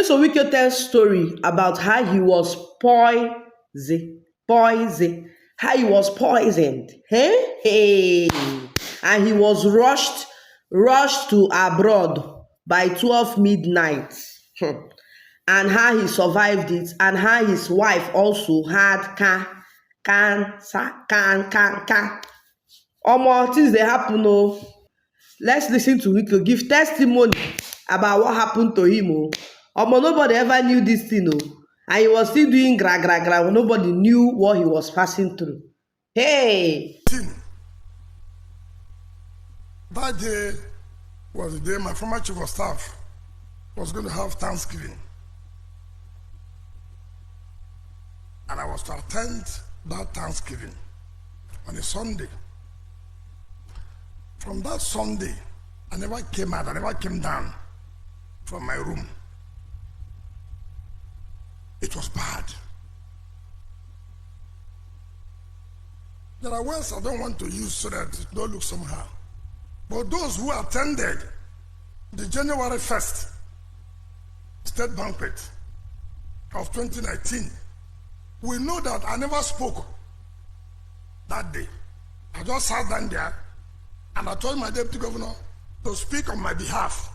Nyesom Wike tells story about how he was how he was poisoned. Hey. And he was rushed to abroad by 12 midnight. And how he survived it, and how his wife also had cancer. Things they happen. Oh. Let's listen to Wike give testimony about what happened to him. Nobody ever knew this thing. And he was still doing gra. Nobody knew what he was passing through. Hey! That day was the day my former chief of staff was going to have Thanksgiving. And I was to attend that Thanksgiving on a Sunday. From that Sunday, I never came out, I never came down from my room. It was bad. There are words I don't want to use so that it don't look somehow. But those who attended the January 1st state banquet of 2019, we know that I never spoke that day. I just sat down there and I told my deputy governor to speak on my behalf.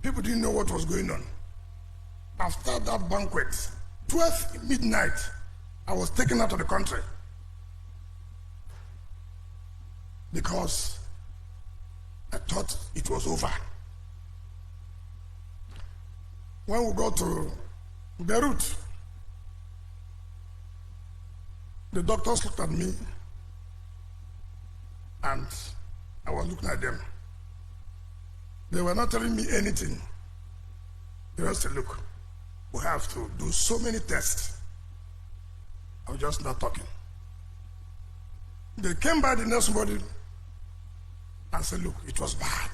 People didn't know what was going on. After that banquet, 12 midnight, I was taken out of the country because I thought it was over. When we got to Beirut, the doctors looked at me and I was looking at them. They were not telling me anything. They just said, look, we have to do so many tests. I was just not talking. They came by the next morning and said, look, it was bad.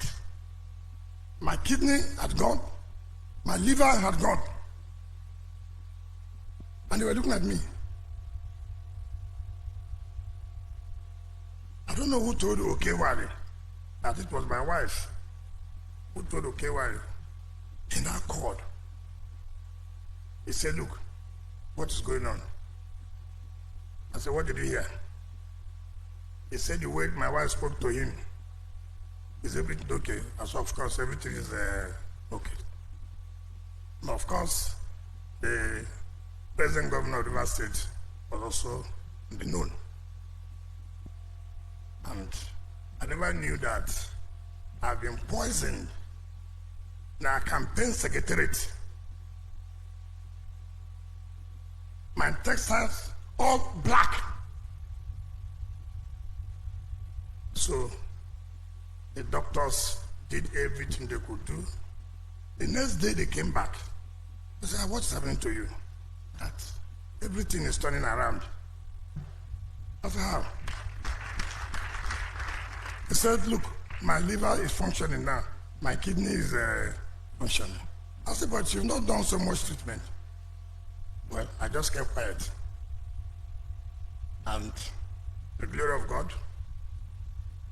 My kidney had gone. My liver had gone. And they were looking at me. I don't know who told Okewari that it was my wife who told Okewari in that court. He said, look, what is going on? I said, what did you hear? He said the way my wife spoke to him, is everything okay? I said, of course, everything is okay. And of course, the present governor of River State was also in the known. And I never knew that I've been poisoned in our campaign secretariat. My textiles all black. So the doctors did everything they could do. The next day they came back. They said, what's happening to you? That everything is turning around. I said, how? He said, look, my liver is functioning now. My kidney is functioning. I said, but you've not done so much treatment. Well, I just kept quiet. And the glory of God,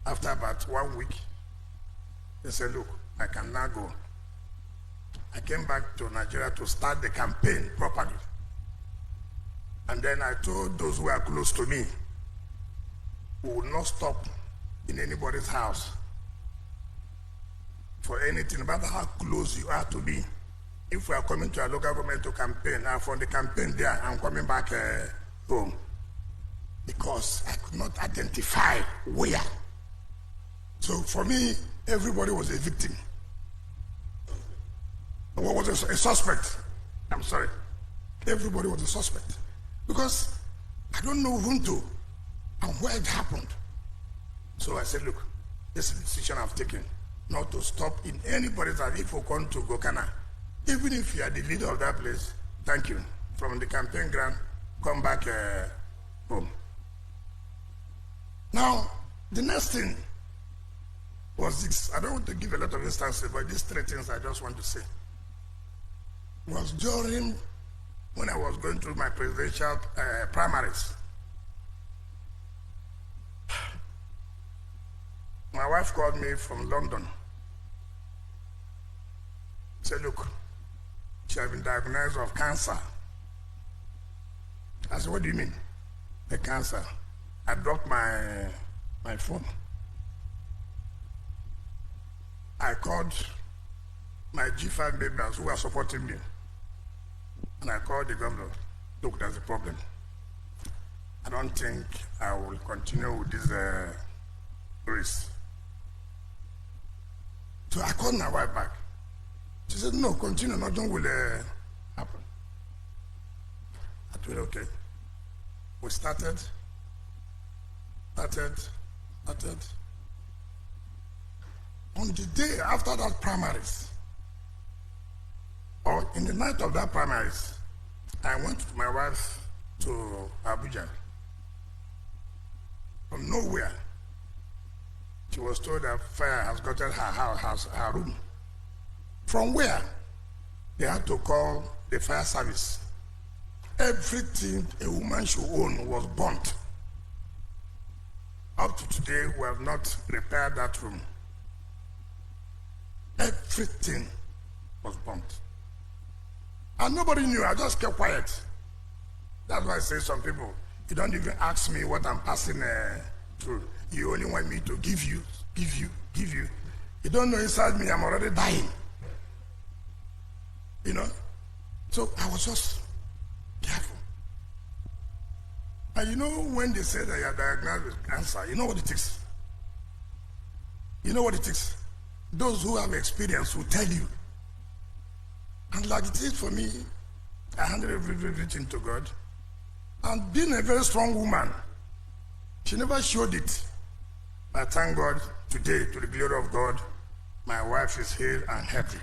after about 1 week, they said, look, I can now go. I came back to Nigeria to start the campaign properly. And then I told those who are close to me, we will not stop in anybody's house for anything, no matter how close you are to me. If we are coming to a local government to campaign, and from the campaign there, I'm coming back home. Because I could not identify where. So for me, everybody was a victim. What was a suspect? I'm sorry. Everybody was a suspect. Because I don't know whom to and where it happened. So I said, look, this is the decision I've taken, not to stop in anybody's house. If we come to Gokana, even if you are the leader of that place, thank you. From the campaign ground, come back home. Now, the next thing was this. I don't want to give a lot of instances, but these three things I just want to say. Was during when I was going through my presidential primaries. My wife called me from London said, look, she has been diagnosed of cancer. I said, what do you mean? The cancer. I dropped my phone. I called my G5 members who are supporting me. And I called the governor. Look, there's a problem. I don't think I will continue with this race. So I called my wife back. She said, no, continue, nothing will happen. I told her, okay. We started. On the day after that primaries, or in the night of that primaries, I went with my wife to Abuja. From nowhere, she was told that fire has gotten her room. From where? They had to call the fire service. Everything a woman should own was burnt. Up to today, we have not repaired that room. Everything was burnt. And nobody knew. I just kept quiet. That's why I say some people, you don't even ask me what I'm passing through. You only want me to give you. You don't know inside me I'm already dying. You know? So I was just careful. And you know when they say that you're diagnosed with cancer, you know what it is? You know what it is? Those who have experience will tell you. And like it is for me, I handed everything to God. And being a very strong woman, she never showed it. I thank God today, to the glory of God, my wife is healed and healthy.